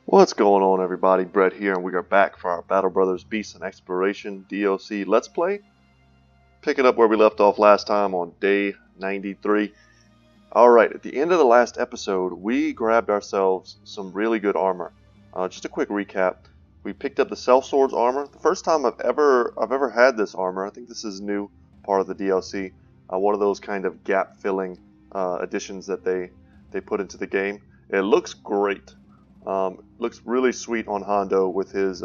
What's going on, everybody? Brett here, and we are back for our Battle Brothers Beasts and Exploration DLC Let's Play. Picking up where we left off last time on day 93. Alright, at the end of the last episode, we grabbed ourselves some really good armor. Just a quick recap. We picked up the Self-Swords armor. The first time I've ever had this armor. I think this is new part of the DLC. One of those kind of gap-filling additions that they put into the game. It looks great. Looks really sweet on Hondo with his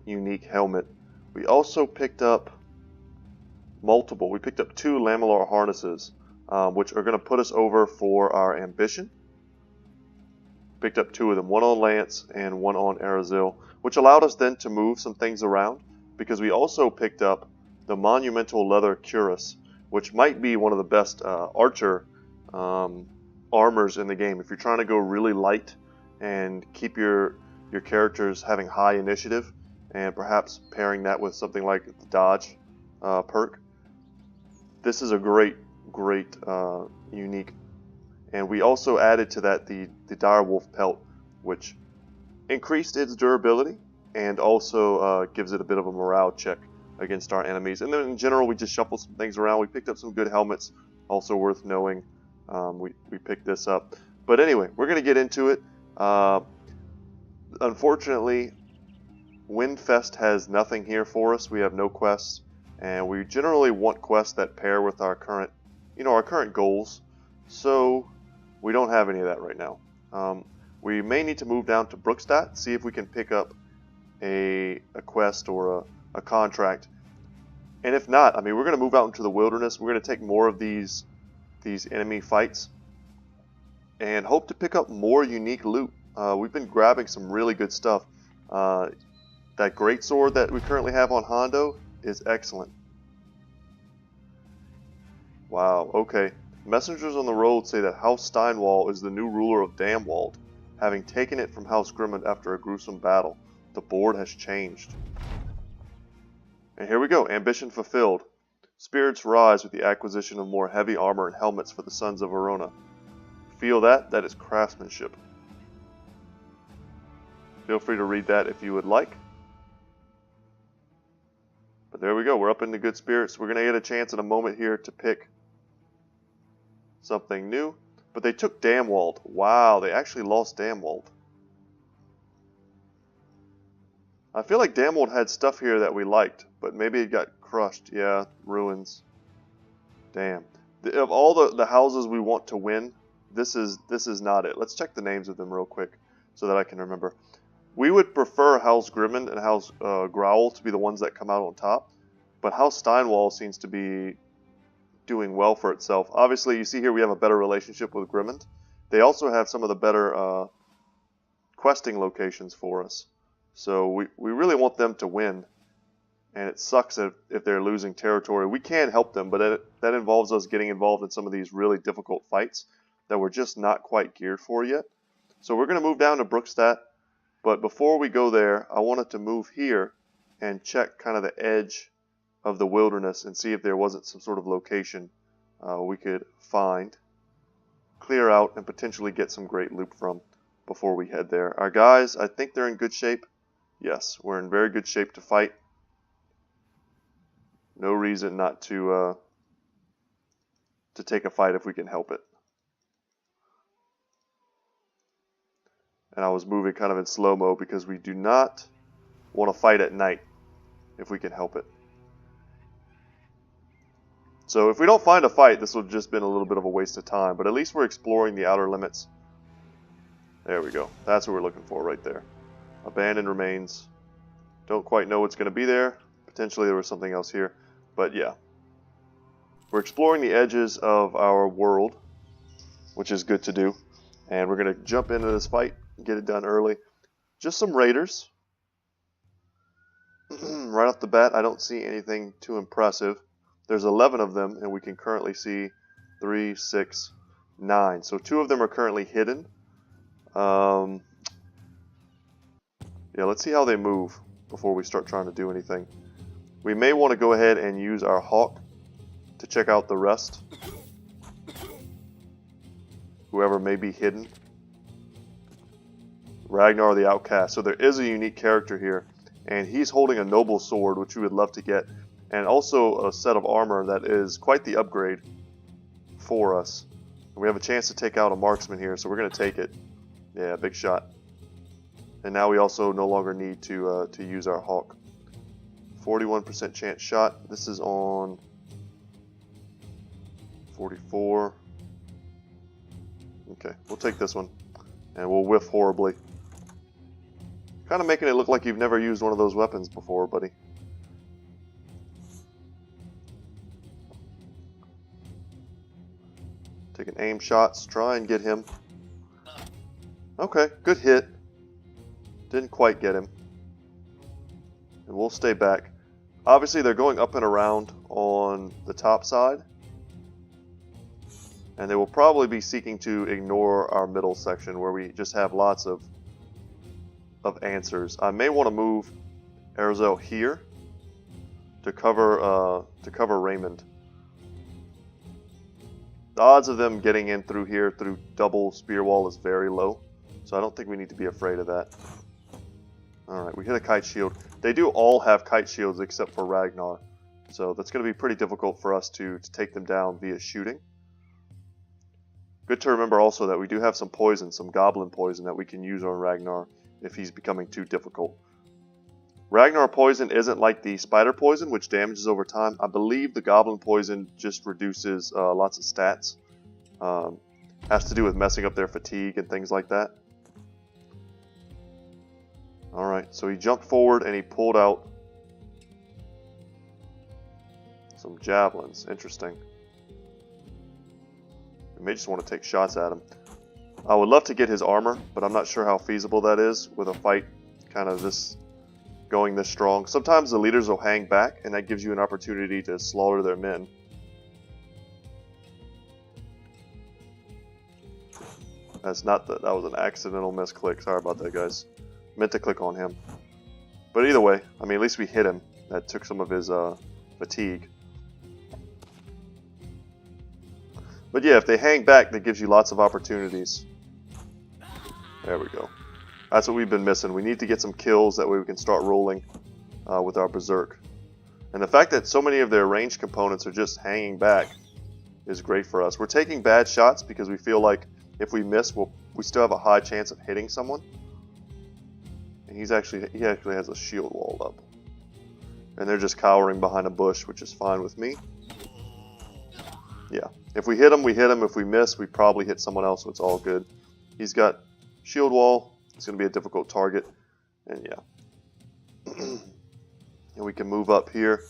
unique helmet. We also picked up multiple. We picked up 2 lamellar harnesses, which are going to put us over for our ambition. Picked up 2 of them, one on Lance and one on Arazil, which allowed us then to move some things around, because we also picked up the monumental leather cuirass, which might be one of the best archer armors in the game. If you're trying to go really light and keep your characters having high initiative, and perhaps pairing that with something like the dodge perk, this is a great unique. And we also added to that the direwolf pelt, which increased its durability and also gives it a bit of a morale check against our enemies. And then in general, we just shuffled some things around. We picked up some good helmets, also worth knowing. We picked this up. But anyway, we're going to get into it. Unfortunately, Windfest has nothing here for us. We have no quests, and we generally want quests that pair with our current, our current goals. So we don't have any of that right now. We may need to move down to Brookstadt, see if we can pick up a quest or a contract. And if not, we're going to move out into the wilderness. We're going to take more of these enemy fights and hope to pick up more unique loot. We've been grabbing some really good stuff. That greatsword that we currently have on Hondo is excellent. Wow, okay. Messengers on the road say that House Steinwall is the new ruler of Damwald, having taken it from House Grimmond after a gruesome battle. The board has changed. And here we go, ambition fulfilled. Spirits rise with the acquisition of more heavy armor and helmets for the sons of Verona. Feel that? That is craftsmanship. Feel free to read that if you would like. But there we go, we're up into good spirits. We're going to get a chance in a moment here to pick something new. But they took Damwald. Wow, they actually lost Damwald. I feel like Damwald had stuff here that we liked, but maybe it got crushed. Yeah, ruins. Damn. Of all the houses we want to win, this is not it. Let's check the names of them real quick so that I can remember. We would prefer House Grimmond and House Growl to be the ones that come out on top, but House Steinwall seems to be doing well for itself. Obviously, you see here we have a better relationship with Grimmond. They also have some of the better questing locations for us. So we really want them to win, and it sucks if they're losing territory. We can help them, but that involves us getting involved in some of these really difficult fights that we're just not quite geared for yet. So we're going to move down to Brookstadt, but before we go there, I wanted to move here and check kind of the edge of the wilderness and see if there wasn't some sort of location we could find, clear out, and potentially get some great loot from before we head there. Our guys, I think they're in good shape. Yes, we're in very good shape to fight. No reason not to take a fight if we can help it. And I was moving kind of in slow-mo because we do not want to fight at night if we can help it. So if we don't find a fight, this will have just been a little bit of a waste of time, but at least we're exploring the outer limits. There we go. That's what we're looking for right there. Abandoned remains. Don't quite know what's going to be there. Potentially there was something else here, but yeah. We're exploring the edges of our world, which is good to do. And we're going to jump into this fight and get it done early. Just some raiders. Right off the bat, I don't see anything too impressive. There's 11 of them, and we can currently see 3, 6, 9. So 2 of them are currently hidden. Yeah, let's see how they move before we start trying to do anything. We may want to go ahead and use our hawk to check out the rest. Whoever may be hidden. Ragnar the Outcast. So there is a unique character here, and he's holding a noble sword, which we would love to get, and also a set of armor that is quite the upgrade for us. And we have a chance to take out a marksman here, so we're going to take it. Yeah, big shot. And now we also no longer need to use our hawk. 41% chance shot. This is on 44. Okay, we'll take this one. And we'll whiff horribly. Kind of making it look like you've never used one of those weapons before, buddy. Taking aim shots. Try and get him. Okay, good hit. Didn't quite get him. And we'll stay back. Obviously, they're going up and around on the top side. And they will probably be seeking to ignore our middle section where we just have lots of answers. I may want to move Arizal here to cover Raymond. The odds of them getting in through here through double spear wall is very low. So I don't think we need to be afraid of that. Alright, we hit a kite shield. They do all have kite shields except for Ragnar. So that's going to be pretty difficult for us to take them down via shooting. Good to remember also that we do have some poison, some goblin poison that we can use on Ragnar if he's becoming too difficult. Ragnar poison isn't like the spider poison, which damages over time. I believe the goblin poison just reduces lots of stats. Has to do with messing up their fatigue and things like that. Alright, so he jumped forward and he pulled out some javelins. Interesting. We may just want to take shots at him. I would love to get his armor, but I'm not sure how feasible that is with a fight kind of going this strong. Sometimes the leaders will hang back, and that gives you an opportunity to slaughter their men. That was an accidental misclick. Sorry about that, guys. Meant to click on him. But either way, I mean, at least we hit him. That took some of his fatigue. But yeah, if they hang back, that gives you lots of opportunities. There we go. That's what we've been missing. We need to get some kills, that way we can start rolling with our Berserk. And the fact that so many of their ranged components are just hanging back is great for us. We're taking bad shots because we feel like if we miss, we still have a high chance of hitting someone. And he actually has a shield wall up. And they're just cowering behind a bush, which is fine with me. Yeah. If we hit him, we hit him. If we miss, we probably hit someone else, so it's all good. He's got shield wall. It's going to be a difficult target. And yeah. And we can move up here.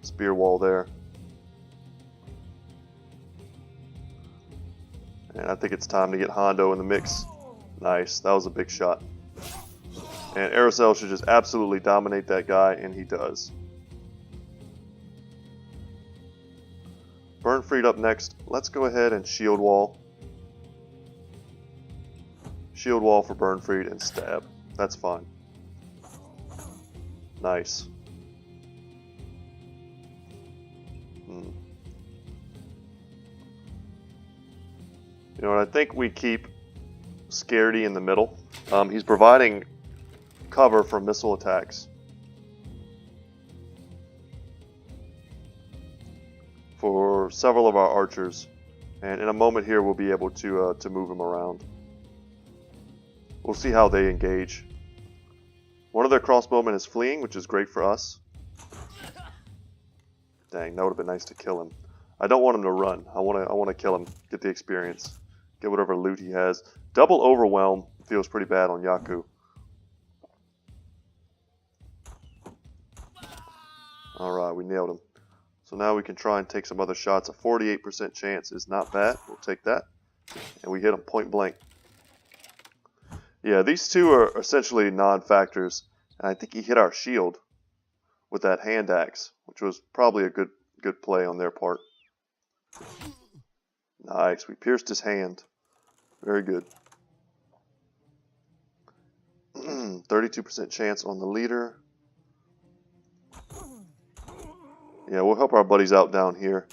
Spear wall there. And I think it's time to get Hondo in the mix. Nice. That was a big shot. And Arizal should just absolutely dominate that guy, and he does. Burnfried up next. Let's go ahead and shield wall. Shield wall for Burnfried and stab. That's fine. Nice. You know what? I think we keep Scaredy in the middle. He's providing cover from missile attacks for several of our archers, and in a moment here we'll be able to move him around. We'll see how they engage. One of their crossbowmen is fleeing, which is great for us. Dang, that would have been nice to kill him. I don't want him to run. I want to kill him, get the experience, get whatever loot he has. Double overwhelm feels pretty bad on Yaku. Alright, we nailed him. So now we can try and take some other shots. A 48% chance is not bad. We'll take that. And we hit him point blank. Yeah, these two are essentially non-factors. And I think he hit our shield with that hand axe, which was probably a good play on their part. Nice, we pierced his hand. Very good. 32% chance on the leader. Yeah, we'll help our buddies out down here.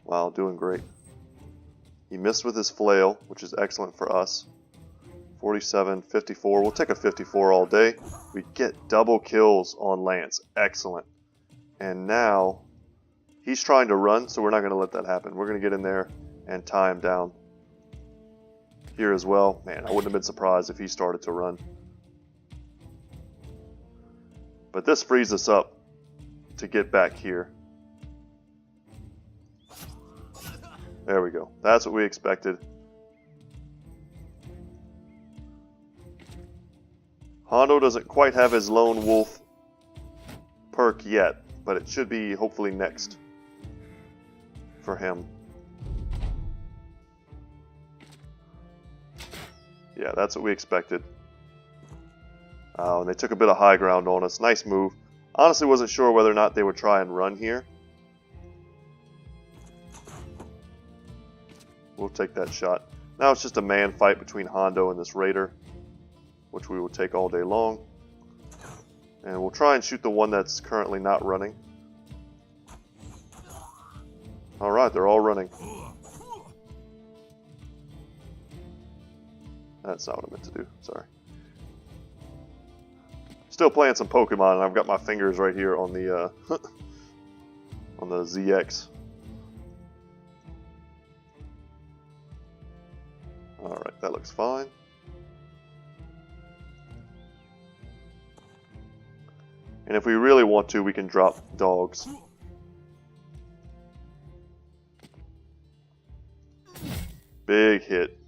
Wow, doing great. He missed with his flail, which is excellent for us. 47, 54. We'll take a 54 all day. We get double kills on Lance. Excellent. And now he's trying to run, so we're not going to let that happen. We're going to get in there and tie him down. Here as well. Man, I wouldn't have been surprised if he started to run. But this frees us up to get back here. There we go. That's what we expected. Hondo doesn't quite have his lone wolf perk yet, but it should be hopefully next for him. Yeah, that's what we expected. And they took a bit of high ground on us. Nice move. Honestly, wasn't sure whether or not they would try and run here. We'll take that shot. Now it's just a man fight between Hondo and this raider, which we will take all day long. And we'll try and shoot the one that's currently not running. Alright, they're all running. That's not what I meant to do, sorry. Still playing some Pokemon, and I've got my fingers right here on the on the ZX. Alright, that looks fine. And if we really want to, we can drop dogs. Big hit.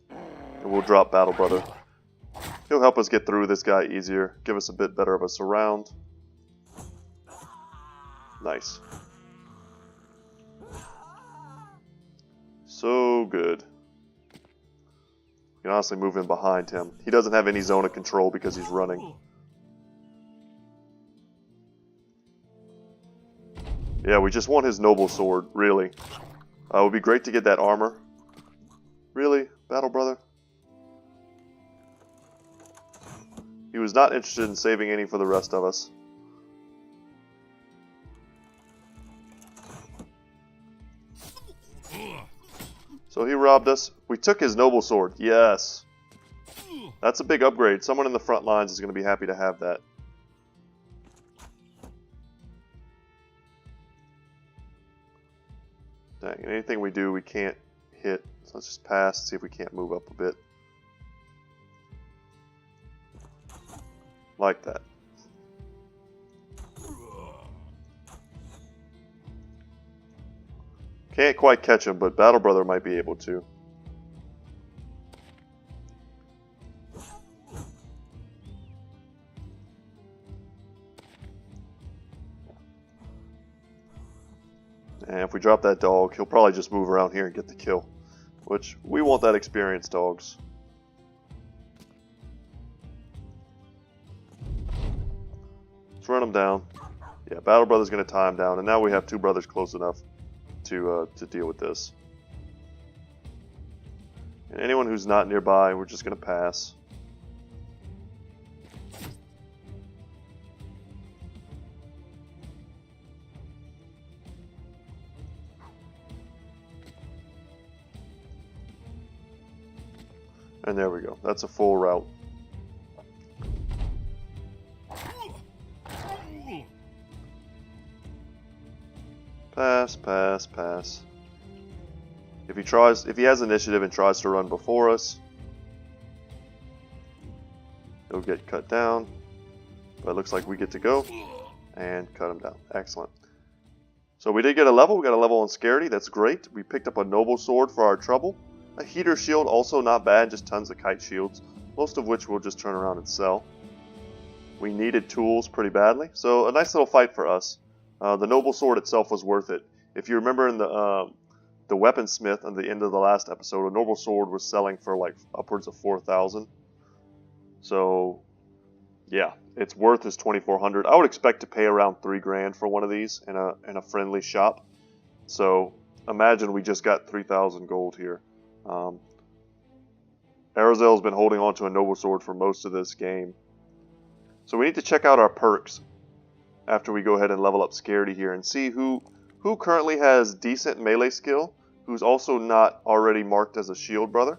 And we'll drop Battle Brother. He'll help us get through this guy easier, give us a bit better of a surround. Nice. So good. We can honestly move in behind him. He doesn't have any zone of control because he's running. Yeah, we just want his noble sword, really. It would be great to get that armor. Really? Battle Brother? He was not interested in saving any for the rest of us. So he robbed us. We took his noble sword. Yes. That's a big upgrade. Someone in the front lines is going to be happy to have that. Dang, anything we do we can't hit. So let's just pass, see if we can't move up a bit. Like that. Can't quite catch him, but Battle Brother might be able to. And if we drop that dog, he'll probably just move around here and get the kill. Which, we want that experienced dogs. Let's run him down. Yeah, Battle Brother's going to tie him down, and now we have two brothers close enough to deal with this. And anyone who's not nearby, we're just going to pass. And there we go. That's a full route. Pass, pass, pass. If he has initiative and tries to run before us, he'll get cut down. But it looks like we get to go and cut him down. Excellent. So we did get a level. We got a level on Scaredy. That's great. We picked up a noble sword for our trouble. A heater shield, also not bad, just tons of kite shields, most of which we'll just turn around and sell. We needed tools pretty badly, so a nice little fight for us. The noble sword itself was worth it. If you remember in the weaponsmith at the end of the last episode, a noble sword was selling for like upwards of 4,000. So, yeah, it's worth his 2,400. I would expect to pay around 3 grand for one of these in a friendly shop. So, imagine we just got 3,000 gold here. Arozel's been holding on to a noble sword for most of this game. So we need to check out our perks after we go ahead and level up Scaredy here and see who currently has decent melee skill who's also not already marked as a shield brother.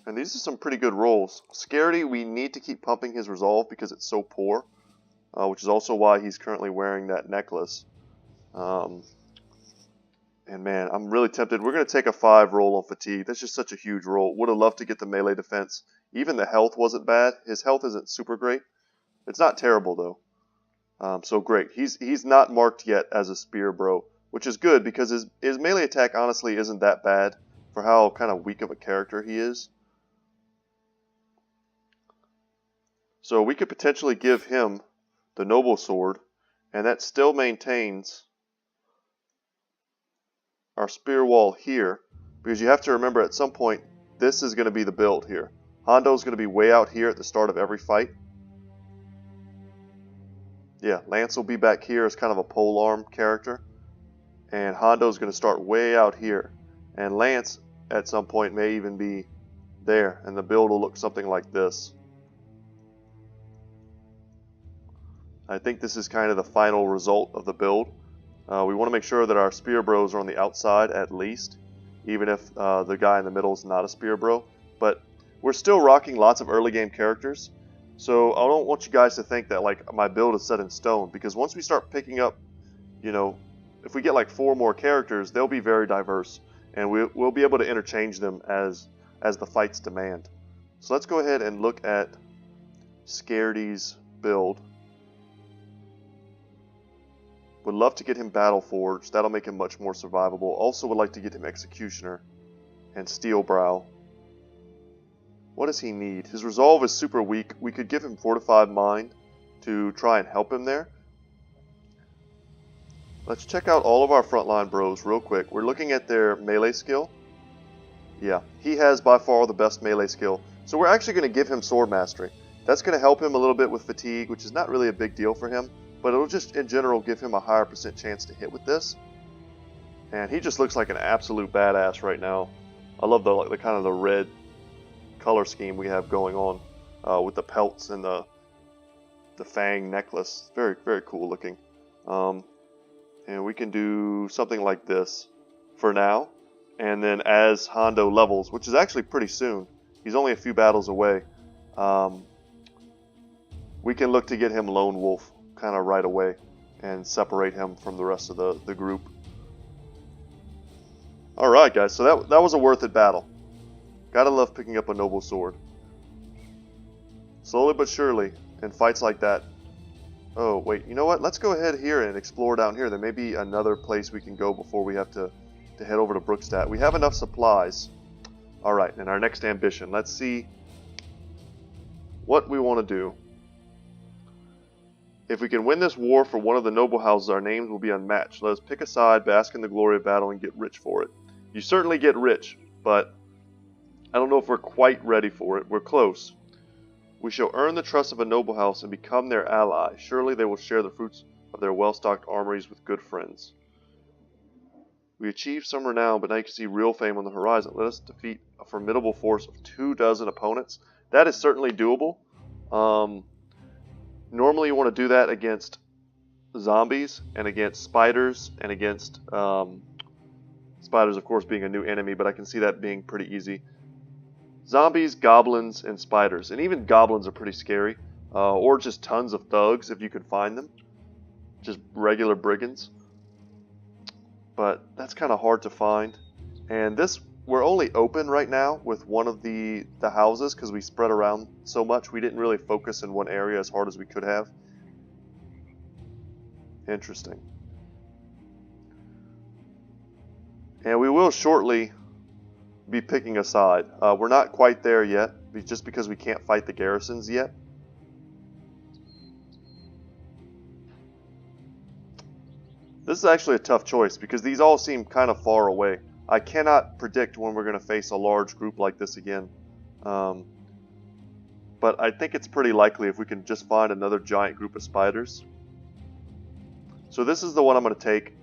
And these are some pretty good rolls. Scaredy, we need to keep pumping his resolve because it's so poor, which is also why he's currently wearing that necklace. And man, I'm really tempted. We're going to take a 5 roll on fatigue. That's just such a huge roll. Would have loved to get the melee defense. Even the health wasn't bad. His health isn't super great. It's not terrible though. So great. He's not marked yet as a spear bro, which is good because his melee attack honestly isn't that bad for how kind of weak of a character he is. So we could potentially give him the noble sword, and that still maintains our spear wall here, because you have to remember at some point this is going to be the build here. Hondo's going to be way out here at the start of every fight. Yeah, Lance will be back here as kind of a polearm character, and Hondo's going to start way out here, and Lance at some point may even be there, and the build will look something like this. I think this is kind of the final result of the build. We want to make sure that our spear bros are on the outside at least, even if the guy in the middle is not a spear bro. But we're still rocking lots of early game characters, so I don't want you guys to think that like my build is set in stone, because once we start picking up, you know, if we get like 4 more characters, they'll be very diverse, and we'll be able to interchange them as the fights demand. So let's go ahead and look at Scaredy's build. Would love to get him Battle Forged. That'll make him much more survivable. Also would like to get him Executioner and Steel Brow. What does he need? His resolve is super weak. We could give him Fortified Mind to try and help him there. Let's check out all of our frontline bros real quick. We're looking at their melee skill. Yeah, he has by far the best melee skill. So we're actually going to give him Sword Mastery. That's going to help him a little bit with fatigue, which is not really a big deal for him. But it'll just, in general, give him a higher % chance to hit with this. And he just looks like an absolute badass right now. I love the kind of the red color scheme we have going on with the pelts and the fang necklace. Very, very cool looking. And we can do something like this for now. And then as Hondo levels, which is actually pretty soon, he's only a few battles away, we can look to get him Lone Wolf kind of right away and separate him from the rest of the group. Alright guys, so that was a worth it battle. Gotta love picking up a noble sword. Slowly but surely, in fights like that. Oh wait, you know what? Let's go ahead here and explore down here. There may be another place we can go before we have to head over to Brookstadt. We have enough supplies. Alright, and our next ambition. Let's see what we want to do. If we can win this war for one of the noble houses, our names will be unmatched. Let us pick a side, bask in the glory of battle, and get rich for it. You certainly get rich, but I don't know if we're quite ready for it. We're close. We shall earn the trust of a noble house and become their ally. Surely they will share the fruits of their well-stocked armories with good friends. We achieved some renown, but now you can see real fame on the horizon. Let us defeat a formidable force of 24 opponents. That is certainly doable. Normally you want to do that against zombies and against spiders and against spiders, of course, being a new enemy, but I can see that being pretty easy. Zombies, goblins, and spiders, and even goblins are pretty scary, or just tons of thugs if you can find them, just regular brigands. But that's kind of hard to find, and this we're only open right now with one of the houses because we spread around so much. We didn't really focus in one area as hard as we could have. Interesting. And we will shortly be picking a side. We're not quite there yet, just because we can't fight the garrisons yet. This is actually a tough choice because these all seem kind of far away. I cannot predict when we're going to face a large group like this again. But I think it's pretty likely if we can just find another giant group of spiders. So this is the one I'm going to take.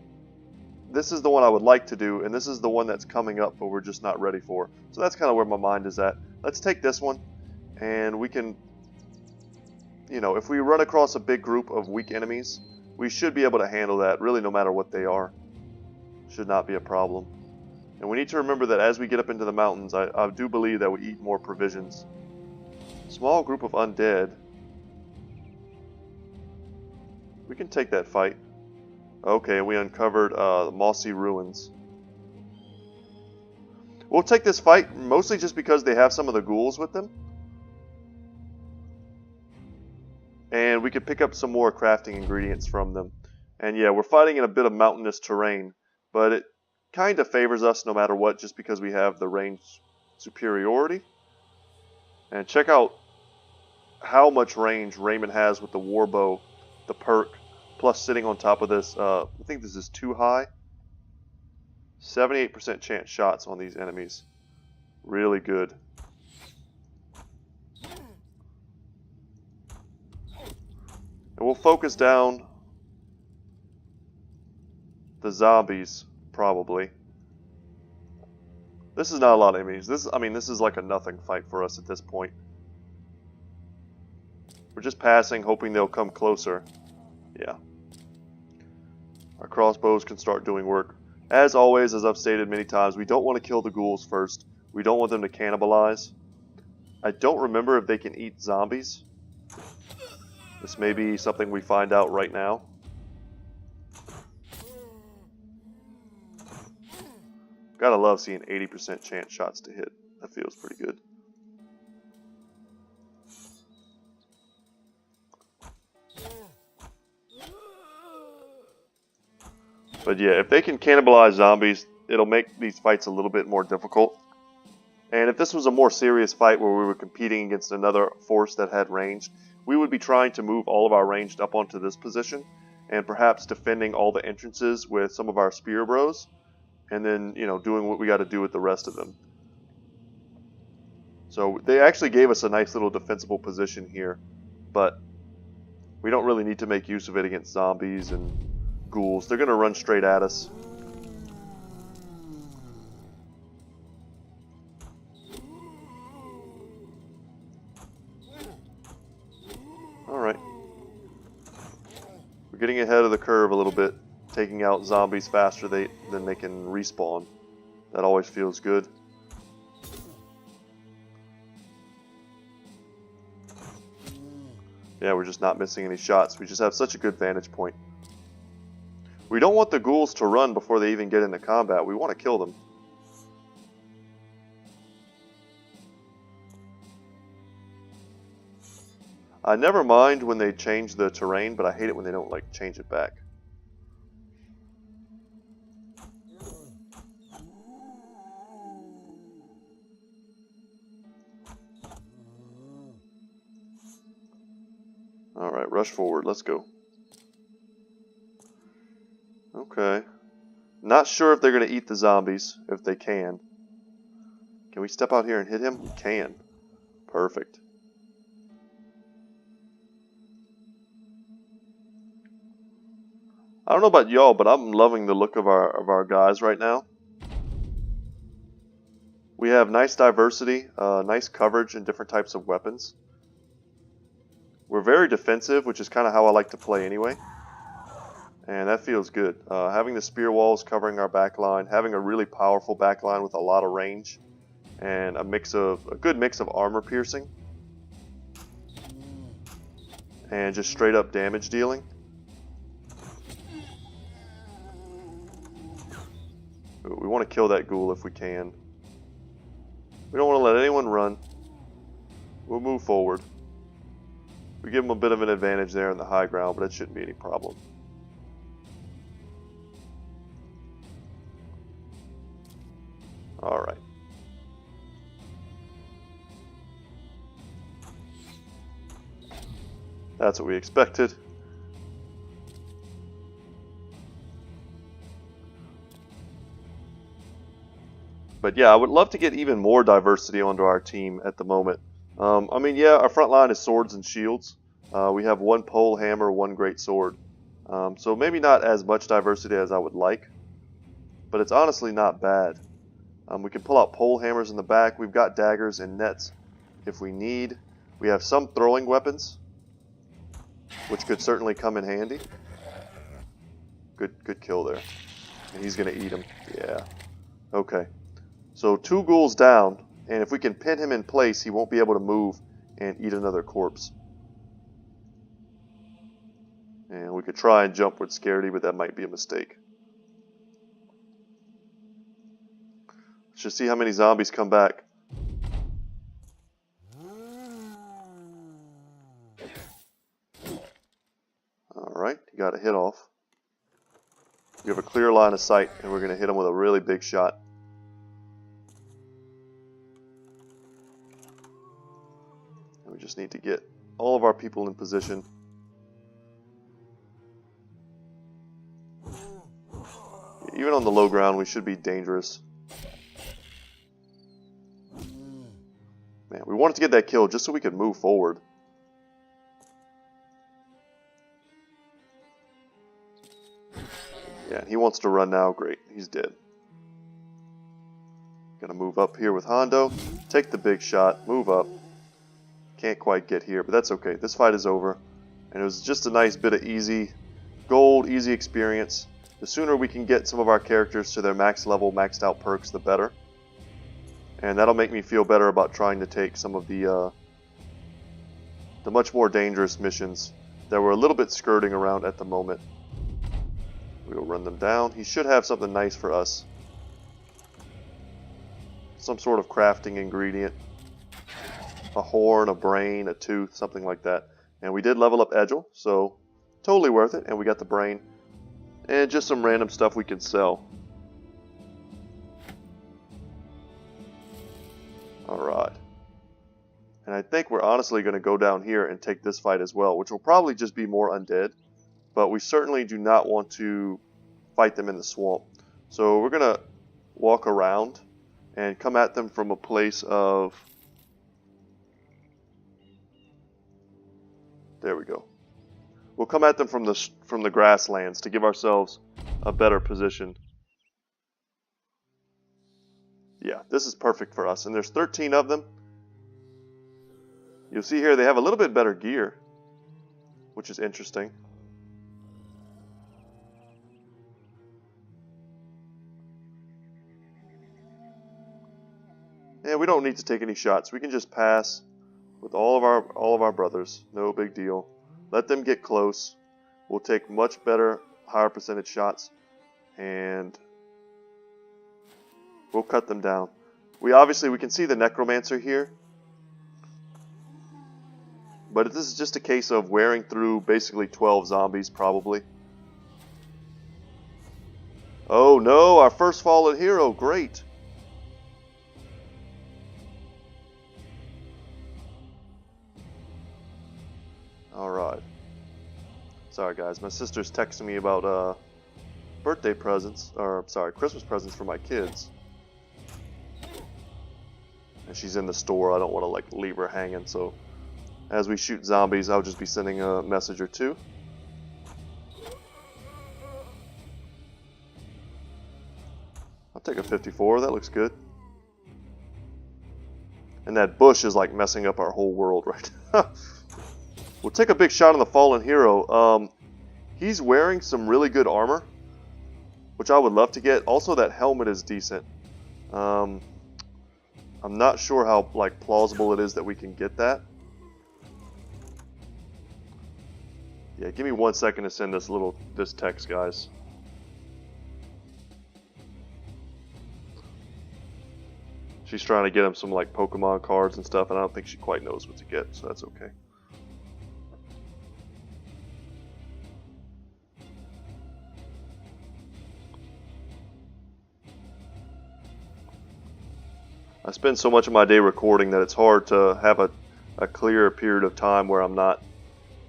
This is the one I would like to do, and this is the one that's coming up, but we're just not ready for. So that's kind of where my mind is at. Let's take this one, and we can, you know, if we run across a big group of weak enemies, we should be able to handle that, really no matter what they are. Should not be a problem. And we need to remember that as we get up into the mountains, I do believe that we eat more provisions. Small group of undead. We can take that fight. Okay, we uncovered the mossy ruins. We'll take this fight mostly just because they have some of the ghouls with them. And we could pick up some more crafting ingredients from them. And yeah, we're fighting in a bit of mountainous terrain, but it kind of favors us no matter what just because we have the range superiority. And check out how much range Raymond has with the warbow, the perk, plus sitting on top of this. I think this is too high. 78% chance shots on these enemies. Really good. And we'll focus down the zombies, probably. This is not a lot of enemies. This is like a nothing fight for us at this point. We're just passing, hoping they'll come closer. Yeah. Our crossbows can start doing work. As always, as I've stated many times, we don't want to kill the ghouls first. We don't want them to cannibalize. I don't remember if they can eat zombies. This may be something we find out right now. Gotta love seeing 80% chance shots to hit. That feels pretty good. But yeah, if they can cannibalize zombies, it'll make these fights a little bit more difficult. And if this was a more serious fight where we were competing against another force that had ranged, we would be trying to move all of our ranged up onto this position, and perhaps defending all the entrances with some of our spear bros, and then, you know, doing what we got to do with the rest of them. So they actually gave us a nice little defensible position here, but we don't really need to make use of it against zombies and ghouls. They're going to run straight at us. Alright. We're getting ahead of the curve a little bit, taking out zombies faster than they can respawn. That always feels good. Yeah, we're just not missing any shots. We just have such a good vantage point. We don't want the ghouls to run before they even get into combat. We want to kill them. I never mind when they change the terrain, but I hate it when they don't, like, change it back. Alright, rush forward. Let's go. Okay. Not sure if they're going to eat the zombies, if they can. Can we step out here and hit him? We can. Perfect. I don't know about y'all, but I'm loving the look of our guys right now. We have nice diversity, nice coverage and different types of weapons. We're very defensive, which is kind of how I like to play anyway. And that feels good. Having the spear walls covering our back line, having a really powerful back line with a lot of range, and a good mix of armor piercing, and just straight up damage dealing. We want to kill that ghoul if we can. We don't want to let anyone run. We'll move forward. We give them a bit of an advantage there in the high ground, but it shouldn't be any problem. Alright. That's what we expected. But yeah, I would love to get even more diversity onto our team at the moment. I mean, yeah, our front line is swords and shields. We have one pole hammer, one great sword. So maybe not as much diversity as I would like, but it's honestly not bad. We can pull out pole hammers in the back. We've got daggers and nets if we need. We have some throwing weapons, which could certainly come in handy. Good kill there. And he's going to eat him. Yeah. Okay. So 2 ghouls down, and if we can pin him in place, he won't be able to move and eat another corpse. And we could try and jump with Scaredy, but that might be a mistake. Let's just see how many zombies come back. Alright, you got a hit off. We have a clear line of sight, and we're going to hit him with a really big shot. And we just need to get all of our people in position. Even on the low ground, we should be dangerous. Man, we wanted to get that kill just so we could move forward. Yeah, he wants to run now. Great, he's dead. Gonna move up here with Hondo. Take the big shot. Move up. Can't quite get here, but that's okay. This fight is over. And it was just a nice bit of easy gold, easy experience. The sooner we can get some of our characters to their max level, maxed out perks, the better. And that'll make me feel better about trying to take some of the much more dangerous missions that we're a little bit skirting around at the moment. We'll run them down. He should have something nice for us. Some sort of crafting ingredient. A horn, a brain, a tooth, something like that. And we did level up Edgel, so totally worth it. And we got the brain. And just some random stuff we can sell. Alright. And I think we're honestly going to go down here and take this fight as well, which will probably just be more undead. But we certainly do not want to fight them in the swamp. So we're going to walk around and come at them from a place of... There we go. We'll come at them from the grasslands to give ourselves a better position. Yeah, this is perfect for us. And there's 13 of them. You'll see here they have a little bit better gear, which is interesting. And we don't need to take any shots. We can just pass with all of our brothers. No big deal. Let them get close. We'll take much better, higher percentage shots, and we'll cut them down. We can see the Necromancer here, but this is just a case of wearing through basically 12 zombies probably. Oh no, our first fallen hero, great. Alright. Sorry guys, my sister's texting me about birthday presents, or sorry, Christmas presents for my kids. And she's in the store, I don't want to like leave her hanging, so as we shoot zombies, I'll just be sending a message or two. I'll take a 54, that looks good. And that bush is like messing up our whole world right now. We'll take a big shot on the fallen hero. He's wearing some really good armor, which I would love to get. Also, that helmet is decent. I'm not sure how like plausible it is that we can get that. Yeah, give me 1 second to send this text, guys. She's trying to get him some like Pokemon cards and stuff, and I don't think she quite knows what to get, so that's okay. I spend so much of my day recording that it's hard to have a clear period of time where I'm not,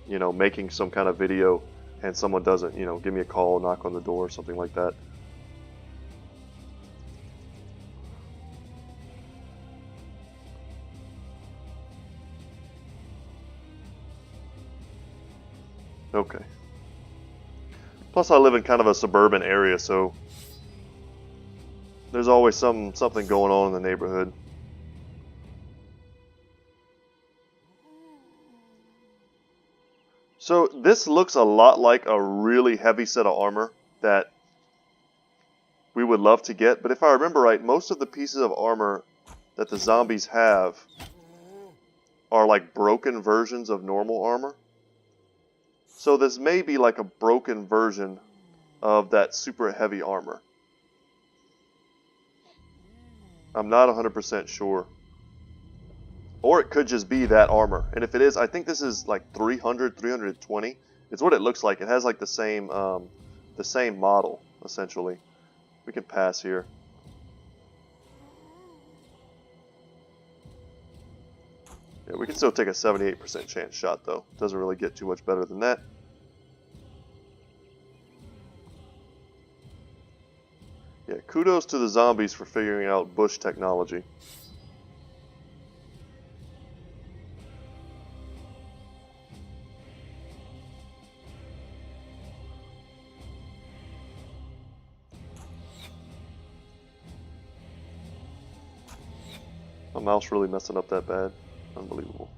you know, making some kind of video and someone doesn't, you know, give me a call, knock on the door, or something like that. Okay. Plus I live in kind of a suburban area, so there's always something going on in the neighborhood. So this looks a lot like a really heavy set of armor that we would love to get. But if I remember right, most of the pieces of armor that the zombies have are like broken versions of normal armor. So this may be like a broken version of that super heavy armor. I'm not 100% sure. Or it could just be that armor. And if it is, I think this is like 300, 320. It's what it looks like. It has like the same model, essentially. We can pass here. Yeah, we can still take a 78% chance shot, though. Doesn't really get too much better than that. Yeah, kudos to the zombies for figuring out bush technology. My mouse really messing up that bad. Unbelievable.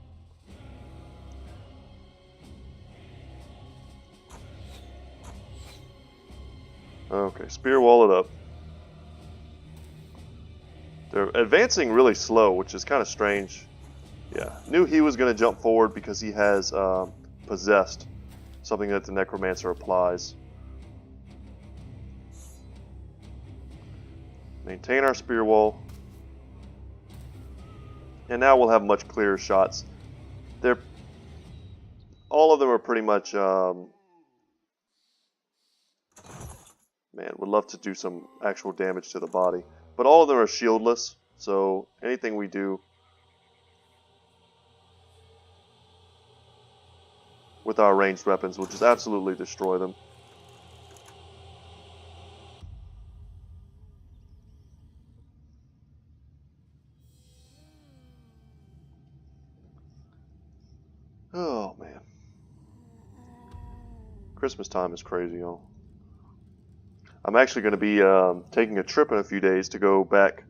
Okay, spear wall it up. They're advancing really slow, which is kind of strange. Yeah, knew he was going to jump forward because he has possessed, something that the necromancer applies. Maintain our spear wall. And now we'll have much clearer shots. All of them are pretty much, man, would love to do some actual damage to the body. But all of them are shieldless, so anything we do with our ranged weapons will just absolutely destroy them. Oh, man. Christmas time is crazy, y'all. I'm actually going to be taking a trip in a few days to go back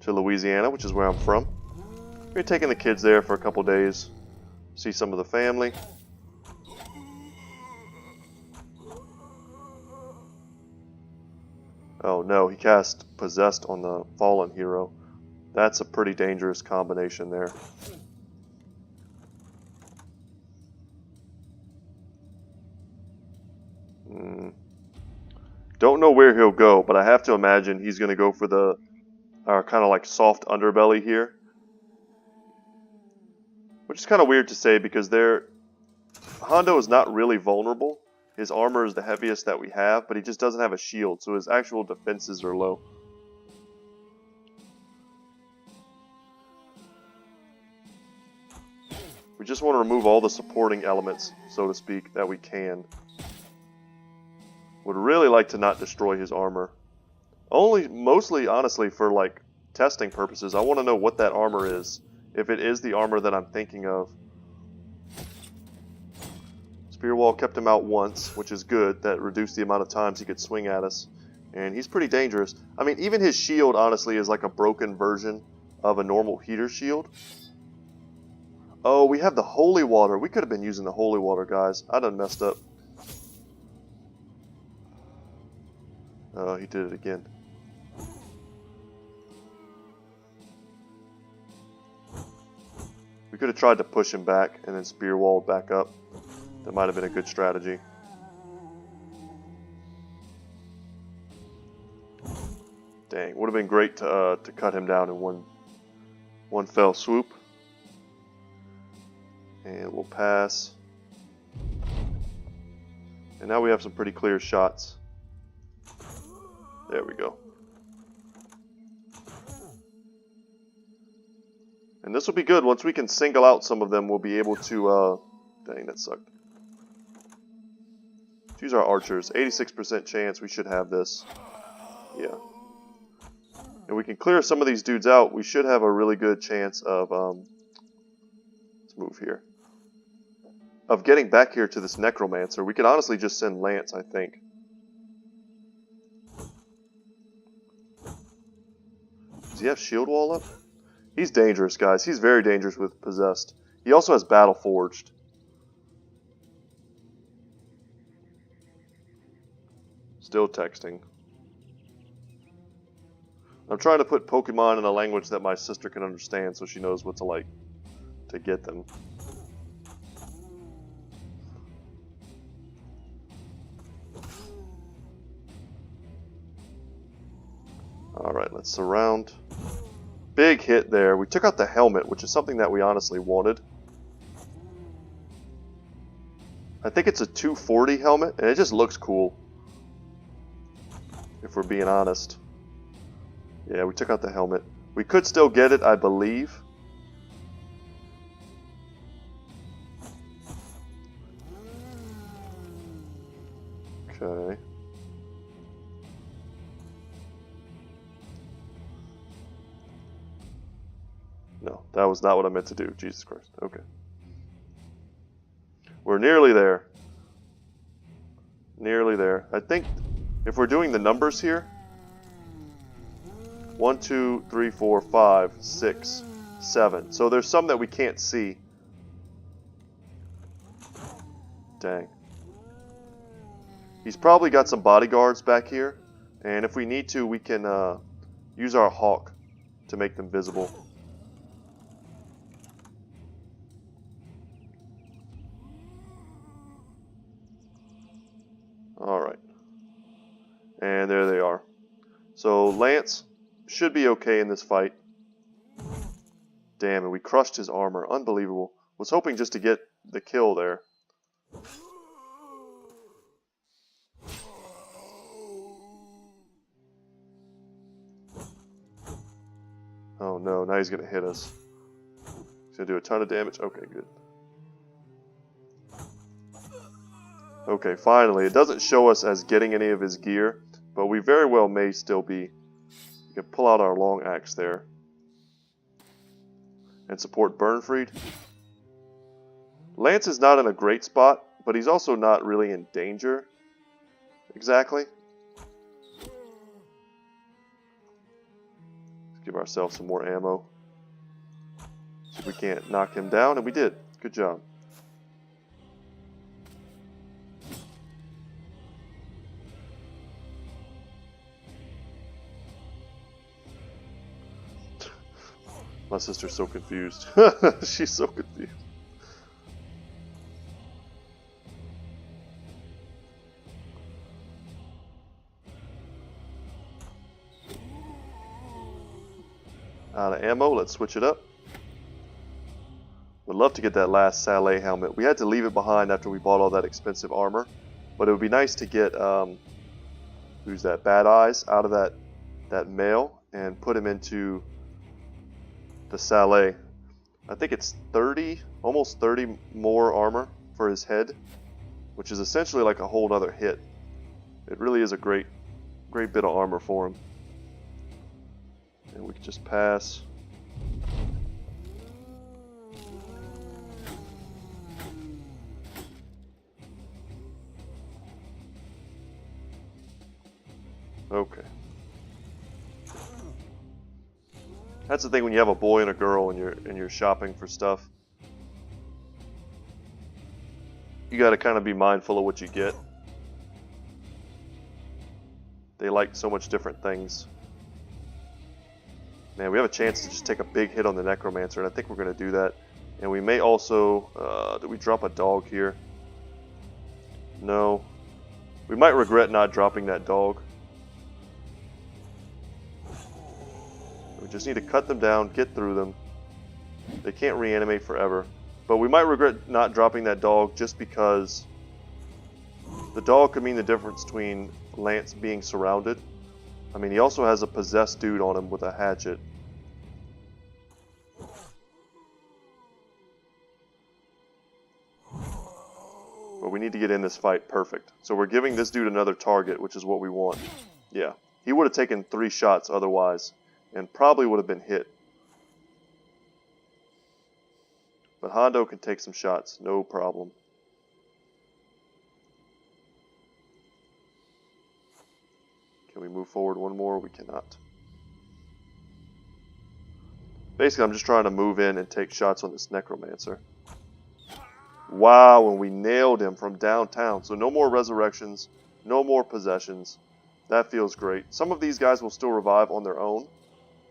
to Louisiana, which is where I'm from. We're taking the kids there for a couple days, see some of the family. Oh no, he cast Possessed on the fallen hero. That's a pretty dangerous combination there. Don't know where he'll go, but I have to imagine he's going to go for the kind of like soft underbelly here. Which is kind of weird to say because Hondo is not really vulnerable. His armor is the heaviest that we have, but he just doesn't have a shield, so his actual defenses are low. We just want to remove all the supporting elements, so to speak, that we can. Would really like to not destroy his armor. Mostly, honestly, for like testing purposes. I want to know what that armor is. If it is the armor that I'm thinking of. Spear wall kept him out once, which is good. That reduced the amount of times he could swing at us. And he's pretty dangerous. I mean, even his shield, honestly, is like a broken version of a normal heater shield. Oh, we have the holy water. We could have been using the holy water, guys. I done messed up. Oh, he did it again. We could have tried to push him back and then spear walled back up. That might have been a good strategy. Dang, would have been great to cut him down in one fell swoop. And we'll pass. And now we have some pretty clear shots. There we go. And this will be good. Once we can single out some of them, we'll be able to... dang, that sucked. Let's use our archers. 86% chance we should have this. Yeah. And we can clear some of these dudes out. We should have a really good chance of... let's move here. Of getting back here to this necromancer. We could honestly just send Lance, I think. Does he have shield wall up? He's dangerous, guys. He's very dangerous with Possessed. He also has Battle Forged. Still texting. I'm trying to put Pokemon in a language that my sister can understand so she knows what to like to get them. Alright, let's surround. Big hit there. We took out the helmet, which is something that we honestly wanted. I think it's a 240 helmet, and it just looks cool. If we're being honest. Yeah, we took out the helmet. We could still get it, I believe. Okay. No, that was not what I meant to do. Jesus Christ. Okay. We're nearly there. Nearly there. I think if we're doing the numbers here, 1, 2, 3, 4, 5, 6, 7. So there's some that we can't see. Dang. He's probably got some bodyguards back here, and if we need to, we can use our hawk to make them visible. Alright. And there they are. So Lance should be okay in this fight. Damn it, we crushed his armor. Unbelievable. Was hoping just to get the kill there. Oh no, now he's going to hit us. He's going to do a ton of damage. Okay, good. Okay, finally. It doesn't show us as getting any of his gear, but we very well may still be. We can pull out our long axe there. And support Burnfried. Lance is not in a great spot, but he's also not really in danger. Exactly. Let's give ourselves some more ammo. See if we can't knock him down, and we did. Good job. My sister's so confused. She's so confused. Out of ammo, let's switch it up. Would love to get that last Saleh helmet. We had to leave it behind after we bought all that expensive armor. But it would be nice to get, who's that, Bad Eyes, out of that male and put him into the Saleh. I think it's 30, almost 30 more armor for his head, which is essentially like a whole other hit. It really is a great bit of armor for him. And we can just pass. Okay. That's the thing when you have a boy and a girl and you're shopping for stuff. You got to kind of be mindful of what you get. They like so much different things. Man, we have a chance to just take a big hit on the Necromancer, and I think we're going to do that. And we may also... did we drop a dog here? No. We might regret not dropping that dog. We just need to cut them down, get through them. They can't reanimate forever. But we might regret not dropping that dog just because the dog could mean the difference between Lance being surrounded. I mean, he also has a possessed dude on him with a hatchet. But we need to get in this fight perfect. So we're giving this dude another target, which is what we want. Yeah. He would have taken 3 shots otherwise, and probably would have been hit. But Hondo can take some shots, no problem. Can we move forward one more? We cannot. Basically, I'm just trying to move in and take shots on this Necromancer. Wow, and we nailed him from downtown. So no more resurrections, no more possessions. That feels great. Some of these guys will still revive on their own,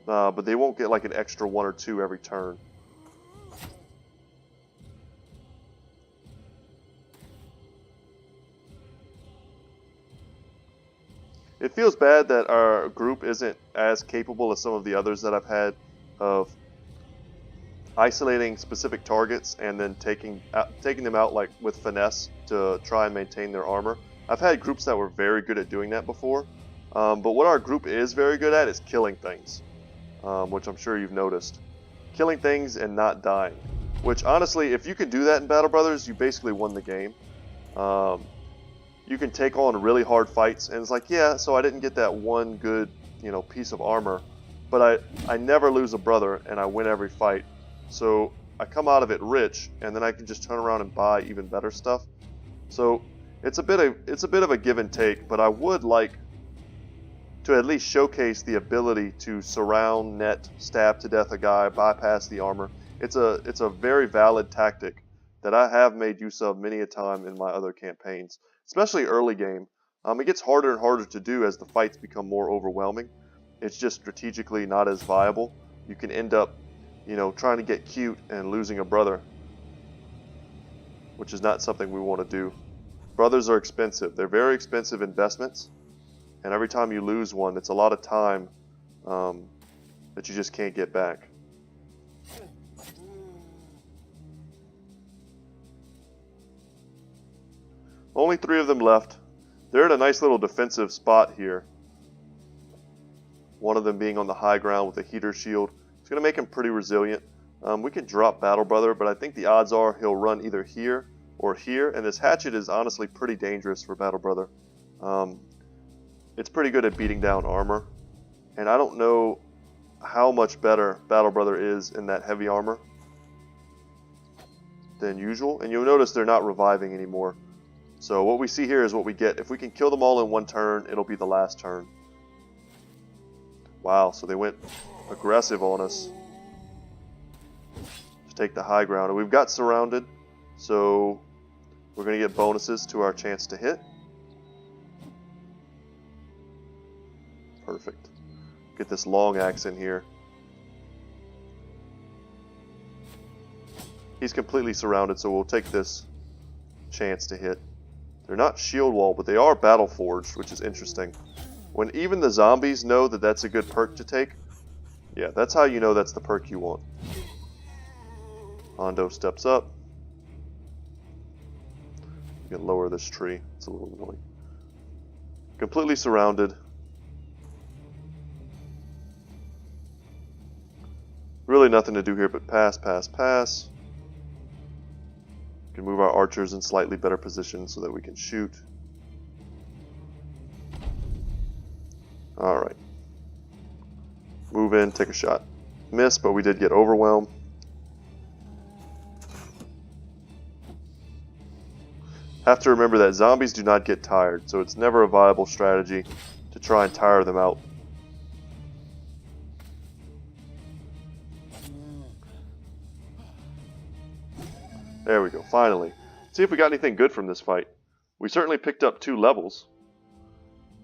but they won't get like an extra 1 or 2 every turn. It feels bad that our group isn't as capable as some of the others that I've had of isolating specific targets and then taking them out like with finesse to try and maintain their armor. I've had groups that were very good at doing that before, but what our group is very good at is killing things, which I'm sure you've noticed. Killing things and not dying, which honestly, if you can do that in Battle Brothers, you basically won the game. You can take on really hard fights, and it's like, yeah, so I didn't get that one good, piece of armor, but I never lose a brother, and I win every fight. So I come out of it rich, and then I can just turn around and buy even better stuff. So it's a bit of a give and take, but I would like to at least showcase the ability to surround, net, stab to death a guy, bypass the armor. It's a very valid tactic that I have made use of many a time in my other campaigns, especially early game. It gets harder and harder to do as the fights become more overwhelming. It's just strategically not as viable. You can end up, trying to get cute and losing a brother, which is not something we want to do. Brothers are expensive. They're very expensive investments, and every time you lose one, it's a lot of time that you just can't get back. Only 3 of them left. They're in a nice little defensive spot here. One of them being on the high ground with a heater shield. It's going to make him pretty resilient. We can drop Battle Brother, but I think the odds are he'll run either here or here. And this hatchet is honestly pretty dangerous for Battle Brother. It's pretty good at beating down armor. And I don't know how much better Battle Brother is in that heavy armor than usual. And you'll notice they're not reviving anymore. So what we see here is what we get. If we can kill them all in one turn, it'll be the last turn. Wow, so they went aggressive on us to take the high ground. And we've got surrounded, so we're going to get bonuses to our chance to hit. Perfect. Get this long axe in here. He's completely surrounded, so we'll take this chance to hit. They're not shield wall, but they are battle forged, which is interesting. When even the zombies know that that's a good perk to take, yeah, that's how you know that's the perk you want. Hondo steps up. You can lower this tree. It's a little annoying. Completely surrounded. Really nothing to do here but pass, pass, pass. We can move our archers in slightly better position so that we can shoot. Alright. Move in, take a shot. Miss, but we did get overwhelmed. Have to remember that zombies do not get tired, so it's never a viable strategy to try and tire them out. There we go, finally. See if we got anything good from this fight. We certainly picked up 2 levels.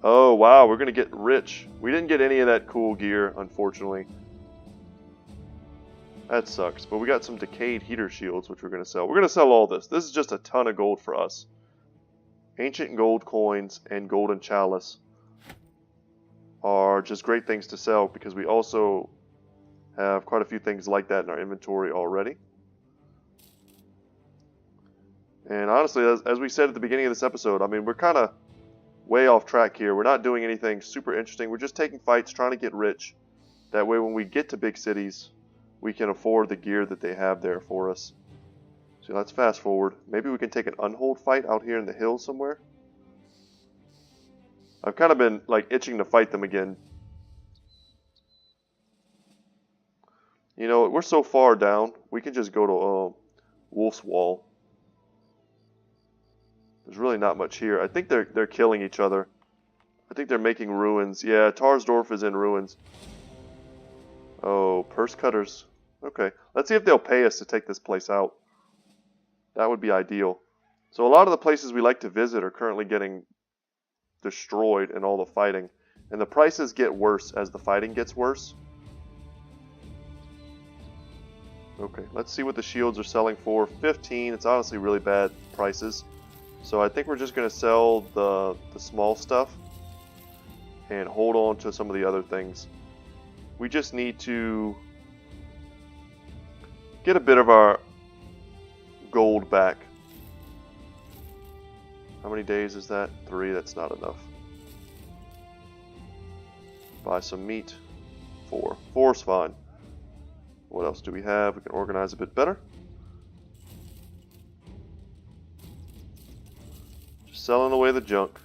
Oh wow, we're going to get rich. We didn't get any of that cool gear, unfortunately. That sucks, but we got some decayed heater shields, which we're going to sell. We're going to sell all this. This is just a ton of gold for us. Ancient gold coins and golden chalice are just great things to sell because we also have quite a few things like that in our inventory already. And honestly, as we said at the beginning of this episode, I mean, we're kind of way off track here. We're not doing anything super interesting. We're just taking fights, trying to get rich. That way when we get to big cities, we can afford the gear that they have there for us. So let's fast forward. Maybe we can take an unhold fight out here in the hills somewhere. I've kind of been like itching to fight them again. You know, we're so far down. We can just go to Wolf's Wall. There's really not much here. I think they're killing each other. I think they're making ruins. Yeah, Tarsdorf is in ruins. Oh, purse cutters. Okay, let's see if they'll pay us to take this place out. That would be ideal. So a lot of the places we like to visit are currently getting destroyed in all the fighting. And the prices get worse as the fighting gets worse. Okay, let's see what the shields are selling for. 15. It's honestly really bad prices. So I think we're just going to sell the small stuff and hold on to some of the other things. We just need to get a bit of our gold back. How many days is that? 3. That's not enough. Buy some meat. 4. 4's fine. What else do we have? We can organize a bit better. Just selling away the junk.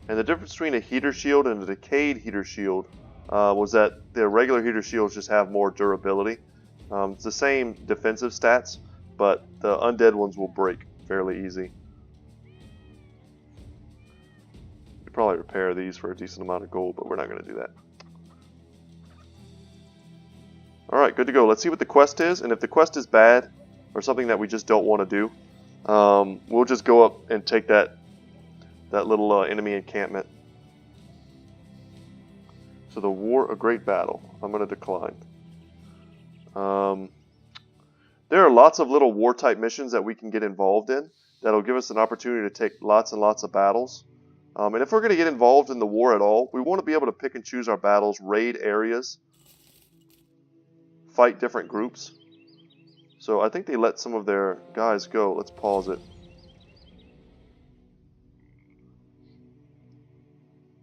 And the difference between a heater shield and a decayed heater shield was that the regular heater shields just have more durability. It's the same defensive stats, but the undead ones will break fairly easy. We could probably repair these for a decent amount of gold, but we're not going to do that. Alright, good to go. Let's see what the quest is, and if the quest is bad, or something that we just don't want to do, we'll just go up and take that little enemy encampment. So the war, a great battle. I'm going to decline. There are lots of little war type missions that we can get involved in that'll give us an opportunity to take lots and lots of battles. And if we're going to get involved in the war at all, we want to be able to pick and choose our battles, raid areas, fight different groups. So I think they let some of their guys go. Let's pause it.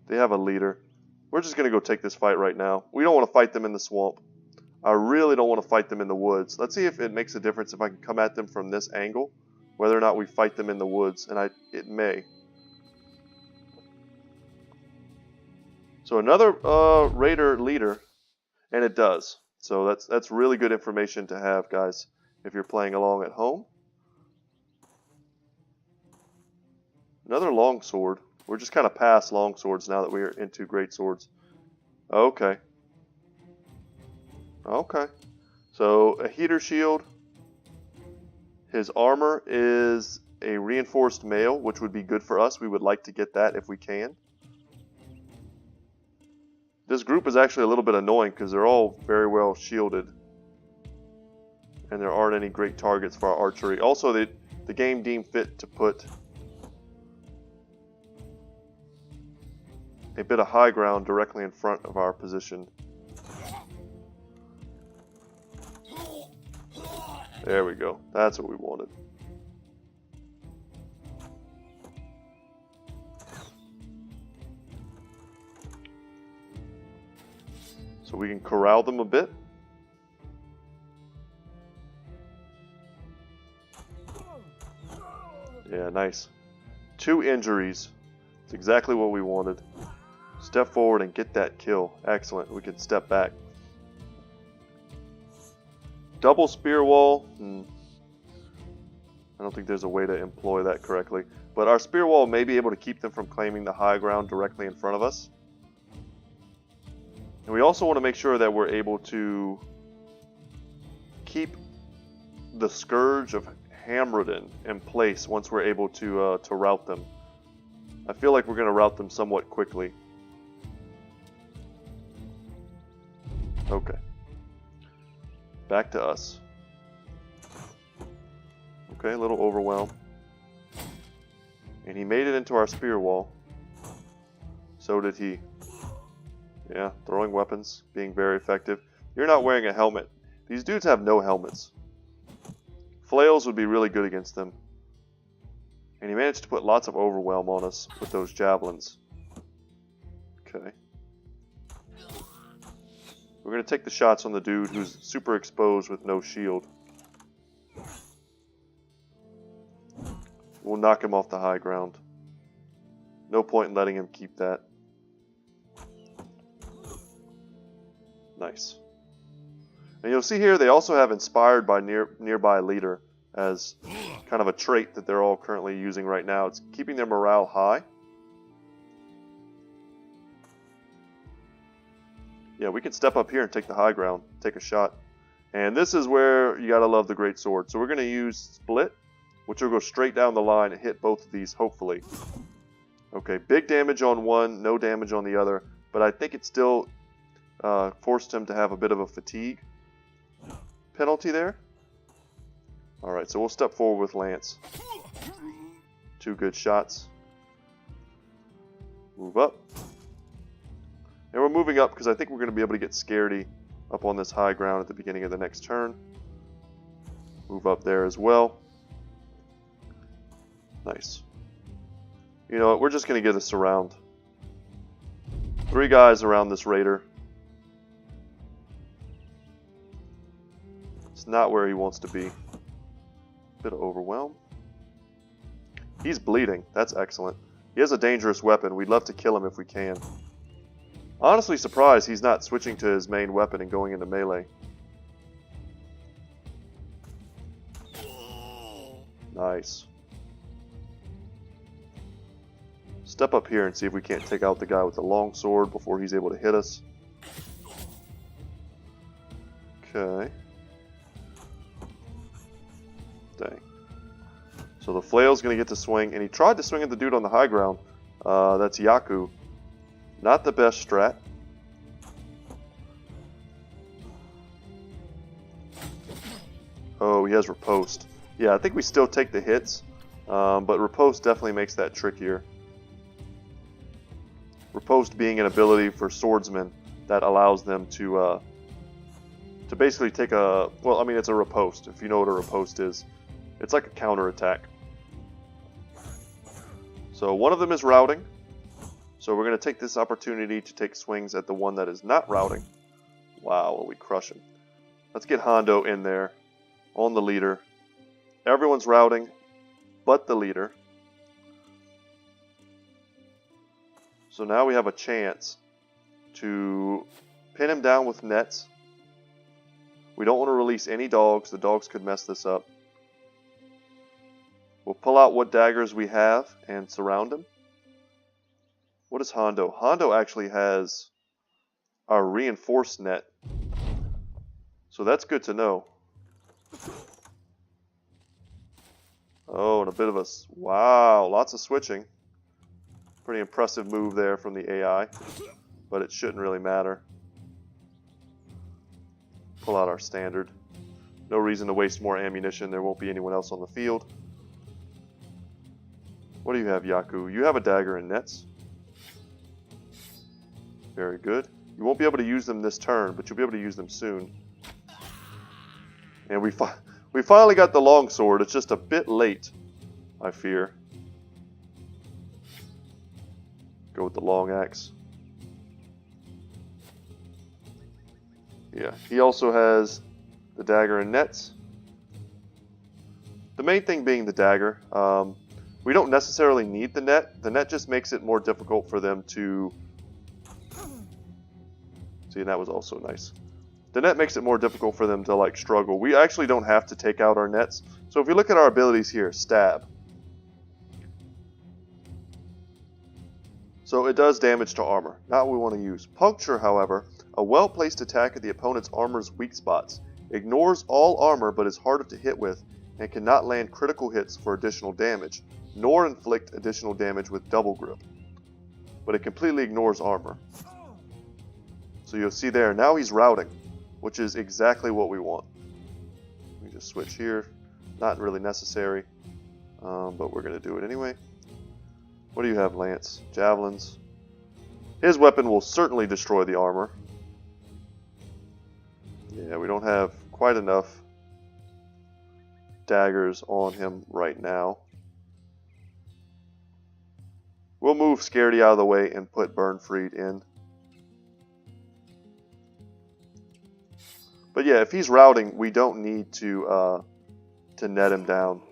They have a leader. We're just going to go take this fight right now. We don't want to fight them in the swamp. I really don't want to fight them in the woods. Let's see if it makes a difference if I can come at them from this angle, whether or not we fight them in the woods, and it may. So another raider leader, and it does. So that's really good information to have, guys, if you're playing along at home. Another longsword. We're just kind of past longswords now that we're into great swords. Okay. Okay. So a heater shield. His armor is a reinforced mail, which would be good for us. We would like to get that if we can. This group is actually a little bit annoying because they're all very well shielded. And there aren't any great targets for our archery. Also, the game deemed fit to put a bit of high ground directly in front of our position. There we go. That's what we wanted. So we can corral them a bit. Yeah, nice. 2 injuries. It's exactly what we wanted. Step forward and get that kill. Excellent. We can step back. Double spear wall. I don't think there's a way to employ that correctly. But our spear wall may be able to keep them from claiming the high ground directly in front of us. And we also want to make sure that we're able to keep the Scourge of Hammerden in place once we're able to rout them. I feel like we're going to rout them somewhat quickly. Okay. Back to us. Okay, a little overwhelmed. And he made it into our spear wall. So did he. Yeah, throwing weapons, being very effective. You're not wearing a helmet. These dudes have no helmets. Flails would be really good against them. And he managed to put lots of overwhelm on us with those javelins. Okay. We're going to take the shots on the dude who's super exposed with no shield. We'll knock him off the high ground. No point in letting him keep that. Nice. And you'll see here they also have inspired by nearby leader as kind of a trait that they're all currently using right now. It's keeping their morale high. Yeah, we can step up here and take the high ground, take a shot. And this is where you gotta love the great sword. So we're gonna use split, which will go straight down the line and hit both of these, hopefully. Okay, big damage on one, no damage on the other, but I think it still forced him to have a bit of a fatigue. penalty there. Alright, so we'll step forward with Lance. 2 good shots. Move up. And we're moving up because I think we're going to be able to get Scaredy up on this high ground at the beginning of the next turn. Move up there as well. Nice. You know what, we're just going to get a surround. 3 guys around this raider. It's not where he wants to be. Bit of overwhelm. He's bleeding. That's excellent. He has a dangerous weapon. We'd love to kill him if we can. Honestly surprised he's not switching to his main weapon and going into melee. Nice. Step up here and see if we can't take out the guy with the long sword before he's able to hit us. Okay. Dang. So the flail's going to get to swing, and he tried to swing at the dude on the high ground. That's Yaku. Not the best strat. Oh, he has riposte. Yeah, I think we still take the hits, but riposte definitely makes that trickier. Riposte being an ability for swordsmen that allows them to basically take a... Well, I mean, it's a riposte, if you know what a riposte is. It's like a counterattack. So one of them is routing. So we're going to take this opportunity to take swings at the one that is not routing. Wow, we crush him. Let's get Hondo in there on the leader. Everyone's routing but the leader. So now we have a chance to pin him down with nets. We don't want to release any dogs. The dogs could mess this up. We'll pull out what daggers we have and surround him. What is Hondo? Hondo actually has our reinforced net. So that's good to know. Oh, and a bit of a... Wow, lots of switching. Pretty impressive move there from the AI. But it shouldn't really matter. Pull out our standard. No reason to waste more ammunition. There won't be anyone else on the field. What do you have, Yaku? You have a dagger and nets. Very good. You won't be able to use them this turn, but you'll be able to use them soon. And we finally got the longsword. It's just a bit late, I fear. Go with the long axe. Yeah, he also has the dagger and nets. The main thing being the dagger. We don't necessarily need the net. The net just makes it more difficult for them to... See, that was also nice. The net makes it more difficult for them to, like, struggle. We actually don't have to take out our nets. So if you look at our abilities here, stab. So it does damage to armor. Not what we want to use. Puncture, however, a well-placed attack at the opponent's armor's weak spots. Ignores all armor but is harder to hit with and cannot land critical hits for additional damage, nor inflict additional damage with double grip. But it completely ignores armor. So you'll see there, now he's routing, which is exactly what we want. We just switch here. Not really necessary, but we're going to do it anyway. What do you have, Lance? Javelins. His weapon will certainly destroy the armor. Yeah, we don't have quite enough daggers on him right now. We'll move Scaredy out of the way and put Burnfried in. But yeah, if he's routing, we don't need to net him down.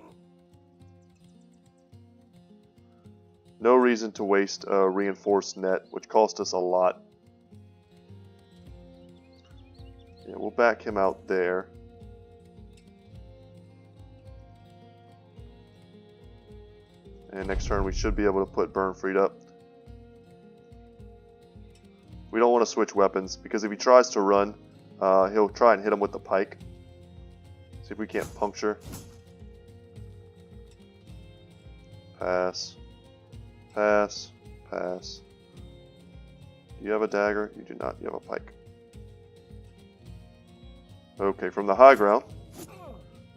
No reason to waste a reinforced net, which cost us a lot. Yeah, we'll back him out there. And next turn we should be able to put Burnfried up. We don't want to switch weapons, because if he tries to run, he'll try and hit him with the pike. See if we can't puncture. Pass. Pass. Pass. Do you have a dagger? You do not. You have a pike. Okay, from the high ground.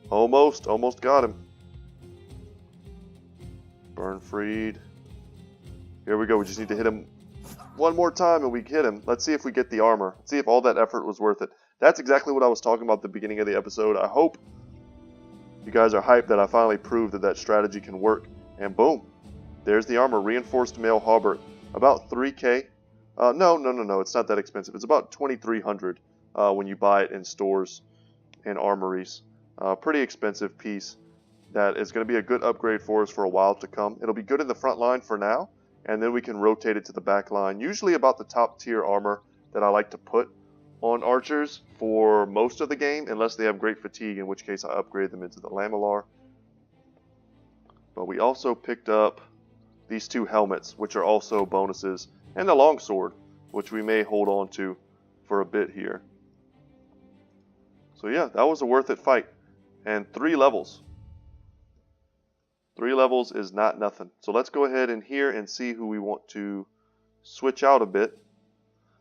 Almost got him. Burn freed. Here we go. We just need to hit him one more time and we hit him. Let's see if we get the armor. Let's see if all that effort was worth it. That's exactly what I was talking about at the beginning of the episode. I hope you guys are hyped that I finally proved that that strategy can work. And boom. There's the armor. Reinforced mail hauberk. About 3K. No. It's not that expensive. It's about 2,300 when you buy it in stores and armories. Pretty expensive piece that is going to be a good upgrade for us for a while to come. It'll be good in the front line for now, and then we can rotate it to the back line. Usually about the top tier armor that I like to put on archers for most of the game, unless they have great fatigue, in which case I upgrade them into the lamellar. But we also picked up these two helmets, which are also bonuses, and the longsword, which we may hold on to for a bit here. So yeah, that was a worth it fight. And 3 levels. 3 levels is not nothing. So let's go ahead in here and see who we want to switch out a bit.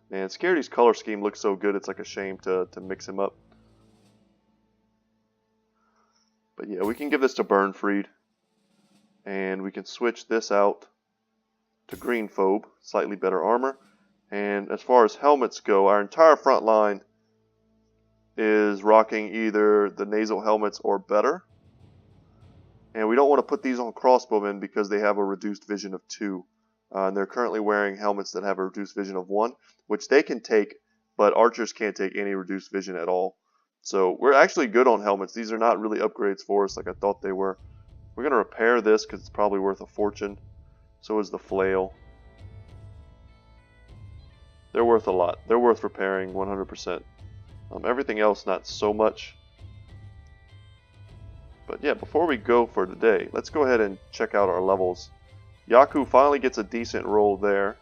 Man, Scaredy's color scheme looks so good, it's like a shame to mix him up. But yeah, we can give this to Burnfried. And we can switch this out to Greenphobe, slightly better armor. And as far as helmets go, our entire front line is rocking either the nasal helmets or better. And we don't want to put these on crossbowmen because they have a reduced vision of 2. And they're currently wearing helmets that have a reduced vision of 1, which they can take, but archers can't take any reduced vision at all. So we're actually good on helmets. These are not really upgrades for us like I thought they were. We're going to repair this because it's probably worth a fortune. So is the flail. They're worth a lot. They're worth repairing 100%. Everything else not so much. But yeah, before we go for today, let's go ahead and check out our levels. Yaku finally gets a decent roll there.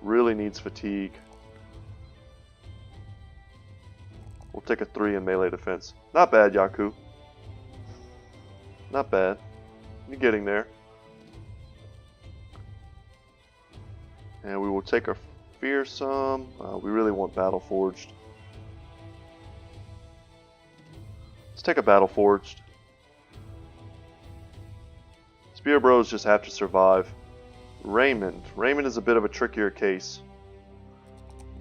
Really needs fatigue. We'll take a 3 in melee defense. Not bad, Yaku. Not bad. You're getting there. And we will take our fearsome. We really want battle forged. Let's take a battle forged. Spear Bros just have to survive. Raymond. Raymond is a bit of a trickier case.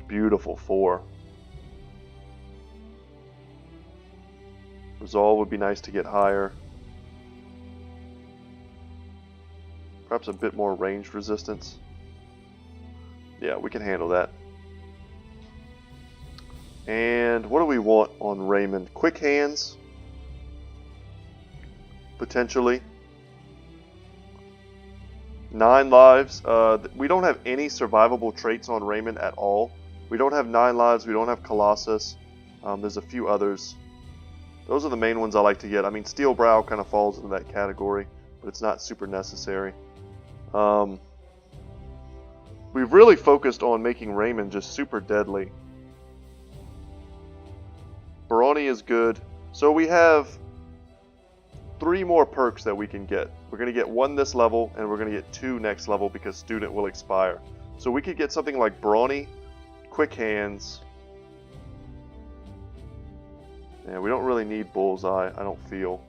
Beautiful 4. Resolve would be nice to get higher. Perhaps a bit more ranged resistance. Yeah, we can handle that. And what do we want on Raymond? Quick hands. Potentially. 9 lives. We don't have any survivable traits on Raymond at all. We don't have 9 lives. We don't have Colossus. There's a few others. Those are the main ones I like to get. I mean, Steel Brow kind of falls into that category, but it's not super necessary. We've really focused on making Raymond just super deadly. Baroni is good. So we have 3 more perks that we can get. We're going to get 1 this level, and we're going to get 2 next level because Student will expire. So we could get something like Brawny, Quick Hands. Yeah, we don't really need Bullseye, I don't feel.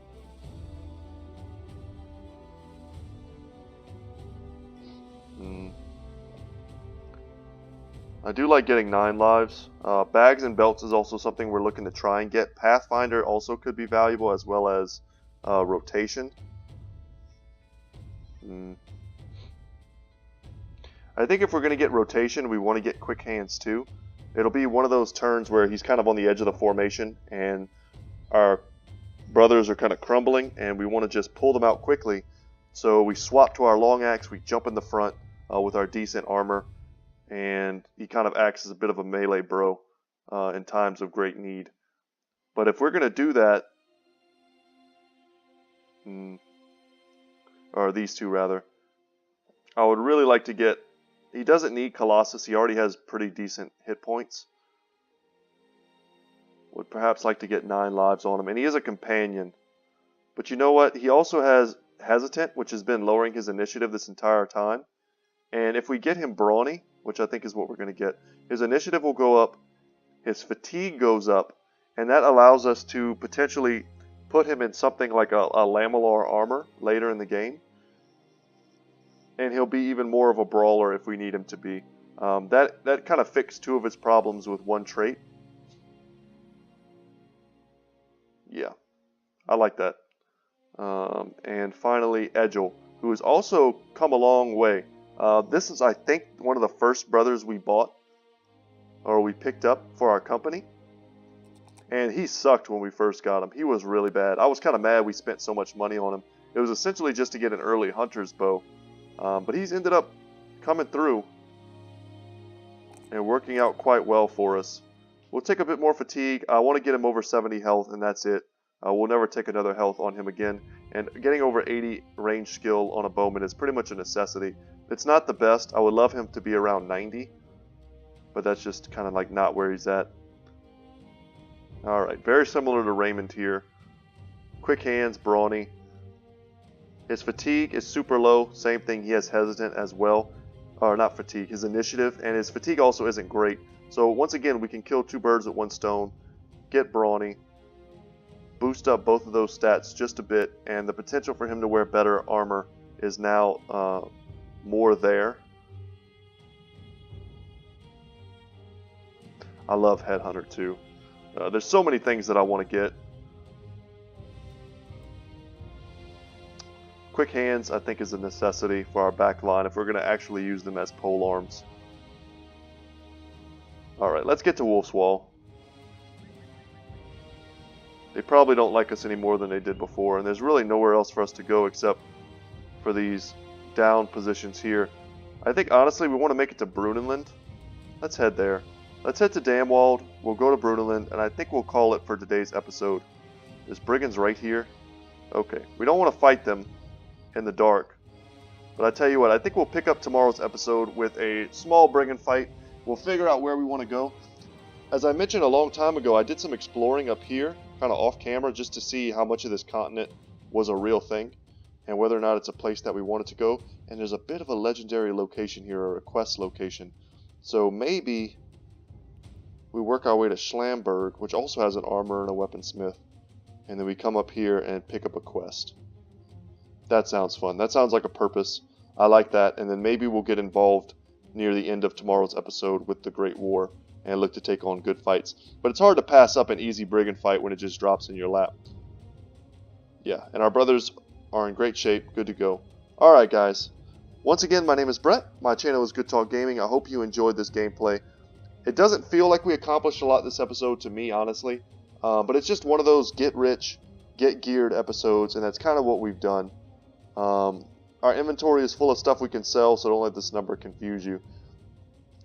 I do like getting 9 lives. Bags and belts is also something we're looking to try and get. Pathfinder also could be valuable, as well as rotation. I think if we're going to get rotation, we want to get quick hands too. It'll be one of those turns where he's kind of on the edge of the formation and our brothers are kind of crumbling and we want to just pull them out quickly. So we swap to our long axe, we jump in the front with our decent armor, and he kind of acts as a bit of a melee bro in times of great need. But if we're going to do that, or these two rather, I would really like to get, he doesn't need Colossus, he already has pretty decent hit points. Would perhaps like to get 9 lives on him, and he is a companion. But you know what, he also has Hesitant, which has been lowering his initiative this entire time. And if we get him Brawny, which I think is what we're going to get. His initiative will go up, his fatigue goes up, and that allows us to potentially put him in something like a lamellar armor later in the game. And he'll be even more of a brawler if we need him to be. That kind of fixed two of his problems with one trait. Yeah, I like that. And finally, Edgel, who has also come a long way. This is, I think, one of the first brothers we bought, or we picked up for our company. And he sucked when we first got him. He was really bad. I was kind of mad we spent so much money on him. It was essentially just to get an early hunter's bow. But he's ended up coming through and working out quite well for us. We'll take a bit more fatigue. I want to get him over 70 health, and that's it. We'll never take another health on him again. And getting over 80 range skill on a bowman is pretty much a necessity. It's not the best. I would love him to be around 90. But that's just kind of like not where he's at. Alright, very similar to Raymond here. Quick hands, brawny. His fatigue is super low. Same thing, he has hesitant as well. Or not fatigue, his initiative. And his fatigue also isn't great. So once again, we can kill two birds with one stone. Get brawny. Boost up both of those stats just a bit. And the potential for him to wear better armor is now more there. I love Headhunter too. There's so many things that I want to get. Quick hands, I think, is a necessity for our back line if we're going to actually use them as pole arms. Alright, let's get to Wolf's Wall. They probably don't like us any more than they did before, and there's really nowhere else for us to go except for these down positions here. I think, honestly, we want to make it to Brunenland. Let's head there. Let's head to Damwald, we'll go to Brunenland, and I think we'll call it for today's episode. There's brigands right here. Okay, we don't want to fight them in the dark. But I tell you what, I think we'll pick up tomorrow's episode with a small brigand fight. We'll figure out where we want to go. As I mentioned a long time ago, I did some exploring up here, kind of off camera, just to see how much of this continent was a real thing, and whether or not it's a place that we wanted to go. And there's a bit of a legendary location here, or a quest location. So maybe we work our way to Schlamberg, which also has an armor and a weaponsmith, and then we come up here and pick up a quest. That sounds fun. That sounds like a purpose. I like that. And then maybe we'll get involved near the end of tomorrow's episode with the Great War and look to take on good fights. But it's hard to pass up an easy brigand fight when it just drops in your lap. Yeah, and our brothers are in great shape. Good to go. Alright, guys. Once again, my name is Brett. My channel is Good Talk Gaming. I hope you enjoyed this gameplay. It doesn't feel like we accomplished a lot this episode to me, honestly. But it's just one of those get rich, get geared episodes, and that's kind of what we've done. Our inventory is full of stuff we can sell, so don't let this number confuse you.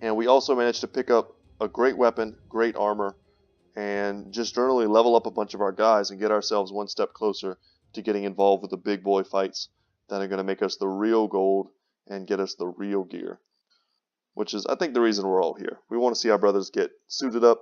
And we also managed to pick up a great weapon, great armor, and just generally level up a bunch of our guys and get ourselves one step closer to getting involved with the big boy fights that are going to make us the real gold and get us the real gear. Which is, I think, the reason we're all here. We want to see our brothers get suited up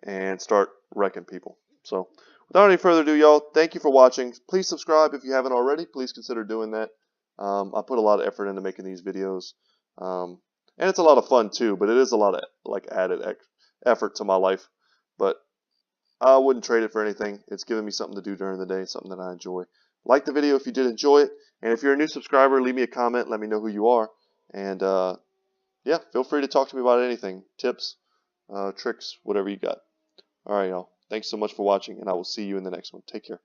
and start wrecking people. So, without any further ado, y'all, thank you for watching. Please subscribe if you haven't already. Please consider doing that. I put a lot of effort into making these videos. And it's a lot of fun, too, but it is a lot of like added effort to my life. But I wouldn't trade it for anything. It's giving me something to do during the day, something that I enjoy. Like the video if you did enjoy it. And if you're a new subscriber, leave me a comment. Let me know who you are. And, yeah, feel free to talk to me about anything. Tips, tricks, whatever you got. Alright, y'all. Thanks so much for watching, and I will see you in the next one. Take care.